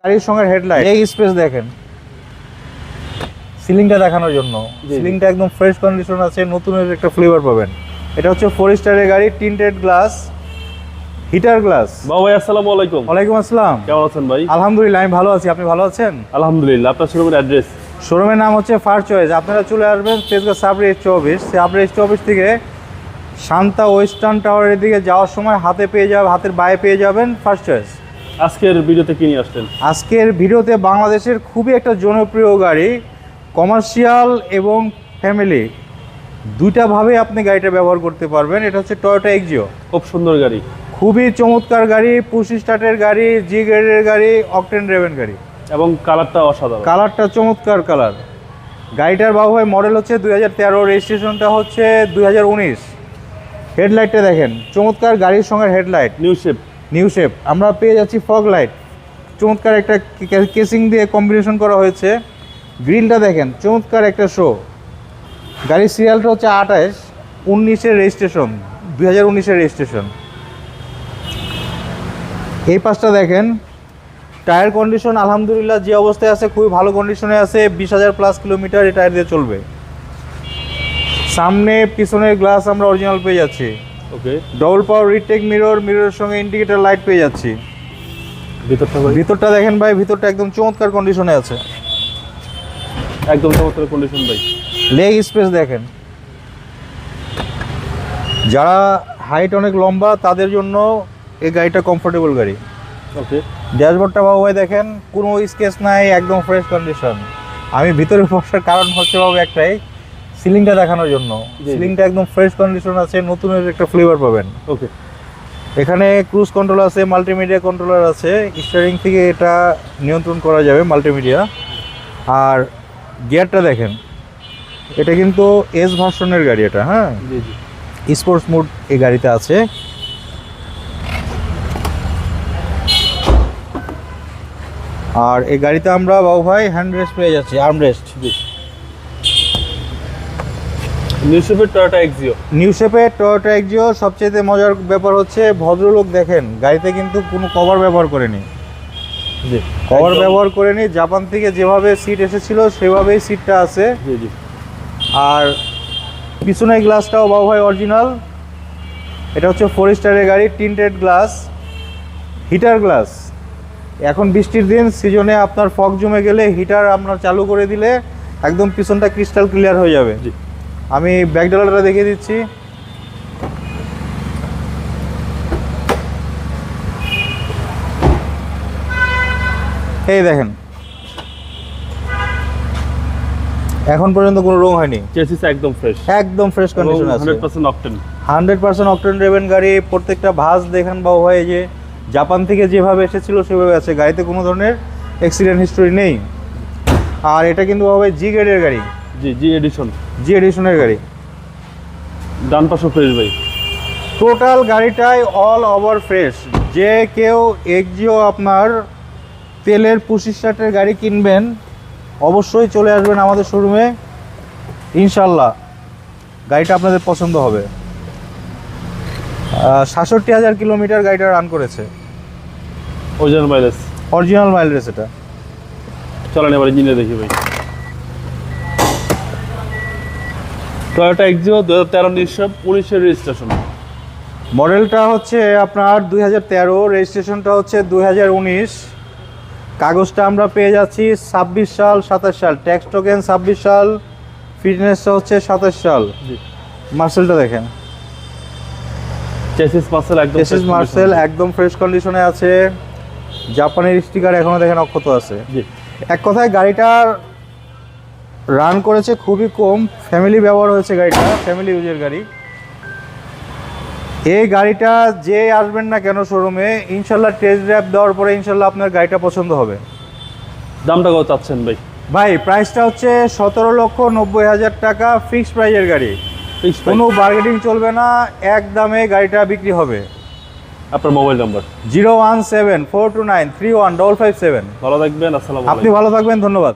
গাড়ির সঙ্গে হেডলাইট, এই স্পেস দেখেন, সিলিংটা দেখানোর জন্য। সিলিংটা একদম ফ্রেশ কন্ডিশন আছে, নতুনের একটা ফ্লেভার পাবেন। এটা হচ্ছে 4 স্টারের গাড়ি, টিন্টেড গ্লাস, হিটার গ্লাস। ভাই আসসালামু আলাইকুম। ওয়ালাইকুম আসসালাম। কেমন আছেন ভাই? আলহামদুলিল্লাহ, আমি ভালো আছি। আপনি ভালো আছেন? আলহামদুলিল্লাহ। আপনার শোরুমের অ্যাড্রেস? শোরুমের নাম হচ্ছে ফার চয়েস। আপনারা চলে আসবেন তেজগাঁ সাবরেজ 24। সাবরেজ 24 থেকে শান্তা ওয়েস্টার্ন টাওয়ারের দিকে যাওয়ার সময় হাতের বায়ে পেয়ে যাবেন ফার্স্ট চয়েস। আজকের ভিডিওতে কি নিয়ে আসলেন? আজকের ভিডিওতে বাংলাদেশের খুবই একটা জনপ্রিয় গাড়ি, কমার্শিয়াল এবং ফ্যামিলি দুইটাভাবে আপনি গাড়িটা ব্যবহার করতে পারবেন। এটা হচ্ছে টয়োটা এক্সিও। খুব সুন্দর গাড়ি, খুবই চমৎকার গাড়ি, পুশ স্টার্টের গাড়ি, জি গ্রেডের গাড়ি, অকটেন ড্রিভেন গাড়ি এবং কালারটা অসাধারণ। কালারটা চমৎকার কালার। গাড়িটার বাবু ভাই মডেল হচ্ছে 2013, রেজিস্ট্রেশনটা হচ্ছে 2019। হেডলাইটটা দেখেন, চমৎকার গাড়ির সঙ্গে হেডলাইট নিউ শেপ। আমরা পেয়ে যাচ্ছি ফগ লাইট, চমৎকার একটা কেসিং দিয়ে কম্বিনেশন করা হয়েছে। গ্রিলটা দেখেন, চমৎকার একটা শো। গাড়ির সিরিয়ালটা হচ্ছে 28, 19-এর রেজিস্ট্রেশন, 2019-এর রেজিস্ট্রেশন। এই পাশটা দেখেন, টায়ার কন্ডিশন আলহামদুলিল্লাহ যে অবস্থায় আছে খুবই ভালো কন্ডিশনে আছে। 20,000+ কিলোমিটার এই টায়ার দিয়ে চলবে। সামনে পিছনের গ্লাস আমরা অরিজিনাল পেয়ে যাচ্ছি। ওকে, ডবল পাওয়ার রিটেক মিররের সঙ্গে ইন্ডিকেটর লাইট পেয়ে যাচ্ছি। ভিতরটা দেখেন ভাই, ভিতরটা একদম চমৎকার কন্ডিশনে আছে, একদম চমৎকার কন্ডিশন ভাই। লেগ স্পেস দেখেন, যারা হাইট অনেক লম্বা তাদের জন্য এই গাড়িটা কমফোর্টেবল গাড়ি। ওকে, ড্যাশবোর্ডটা বাবু ভাই দেখেন, কোনো স্কেচ নাই, একদম ফ্রেশ কন্ডিশন। আমি ভিতরে বসার কারণ হচ্ছে বাবু একটাই, সিলিংটা দেখানোর জন্য। সিলিংটা একদম ফ্রেশ কন্ডিশন আছে, নতুনের একটা ফ্লেভার পাবেন। ওকে, এখানে ক্রুজ কন্ট্রোল আছে, মাল্টিমিডিয়া কন্ট্রোলার আছে, স্টিয়ারিং থেকে এটা নিয়ন্ত্রণ করা যাবে মাল্টিমিডিয়া। আর গিয়ারটা দেখেন, এটা কিন্তু এস ভার্সনের গাড়ি এটা। হ্যাঁ, জি জি, স্পোর্টস মোড এই গাড়িতে আছে। আর এই গাড়িতে আমরা বাবু ভাই হ্যান্ড রেস্ট পেয়ে যাচ্ছি, আর্ম রেস্ট। জি, নিউ শেপের টয়োটা এক্সিও। সবচেয়ে মজার ব্যাপার হচ্ছে ভদ্রলোক দেখেন, গাড়িতে কিন্তু কোনো কভার ব্যবহার করেনি। জি, কভার ব্যবহার করেনি, জাপান থেকে যেভাবে সিট এসেছিল সেভাবেই সিটটা আছে। জি জি। আর পিছনের গ্লাসটাও বাবু ভাই অরিজিনাল। এটা হচ্ছে 4 স্টারের গাড়ি, টিন্টেড গ্লাস, হিটার গ্লাস। এখন বৃষ্টির দিন, সিজনে আপনার ফগ জমে গেলে হিটার আপনার চালু করে দিলে একদম পিছনটা ক্রিস্টাল ক্লিয়ার হয়ে যাবে। জি, আমি ব্যাক ডালাটা দেখিয়ে দিচ্ছি। এই দেখেন, এখন পর্যন্ত কোনো রং হয়নি। চেসিস একদম ফ্রেশ কন্ডিশন আছে, 100% অকটেন। 100% অকটেন ড্রিভেন গাড়ি। প্রত্যেকটা ভাঁজ দেখেন বাবু ভাই, যে জাপান থেকে যেভাবে এসেছিল সেভাবে আছে। গাড়িতে কোনো ধরনের অ্যাক্সিডেন্ট হিস্টোরি নেই। আর এটা কিন্তু বাবু ভাই জি গ্রেডের গাড়ি, জি এডিশনের গাড়ি। ডান পাশে ফ্রেশ ভাই। টোটাল গাড়িটাই অল ওভার ফ্রেশ। যে কেউ এক্সিও আপনার তেলের 25 স্টার্টের গাড়ি কিনবেন, অবশ্যই চলে আসবেন আমাদের শোরুমে। ইনশাল্লাহ গাড়িটা আপনাদের পছন্দ হবে। 67,000 কিলোমিটার গাড়িটা রান করেছে, অরিজিনাল মাইলেজ এটা। চলেন এবার ইঞ্জিনে দেখি ভাই। টয়োটা এক্সিও 2013 নিঃসব, 19-এর রেজিস্ট্রেশন। মডেলটা হচ্ছে আপনার 2013, রেজিস্ট্রেশনটা হচ্ছে 2019। কাগজটা আমরা পেয়ে যাচ্ছি 26 সাল, 27 সাল। ট্যাক্স টোকেন 26 সাল, ফিটনেসটা হচ্ছে 27 সাল। মার্সেলটা দেখেন, চেসিস মার্সেল একদম ফ্রেশ কন্ডিশনে আছে। জাপানের স্টিকার এখনো দেখেন অক্ষত আছে। জি, এক কথায় গাড়িটার রান করেছে খুবই কম, ফ্যামিলি ব্যবহার হয়েছে গাড়িটা, ফ্যামিলি ইউজের গাড়ি। এই গাড়িটা যে আসবেন না কেন শোরুমে, ইনশাল্লাহ টেস্ট ড্রাইভ দেওয়ার পরে ইনশাল্লাহ আপনার গাড়িটা পছন্দ হবে। দামটা কত চাচ্ছেন ভাই? ভাই প্রাইসটা হচ্ছে 17,90,000 টাকা, ফিক্সড প্রাইজের গাড়ি। কোনো বার্গেনিং চলবে না, এক দামে গাড়িটা বিক্রি হবে। আপনার মোবাইল নাম্বার? 01742931557। ভালো থাকবেন, আসসালামু আলাইকুম। আপনি ভালো থাকবেন, ধন্যবাদ।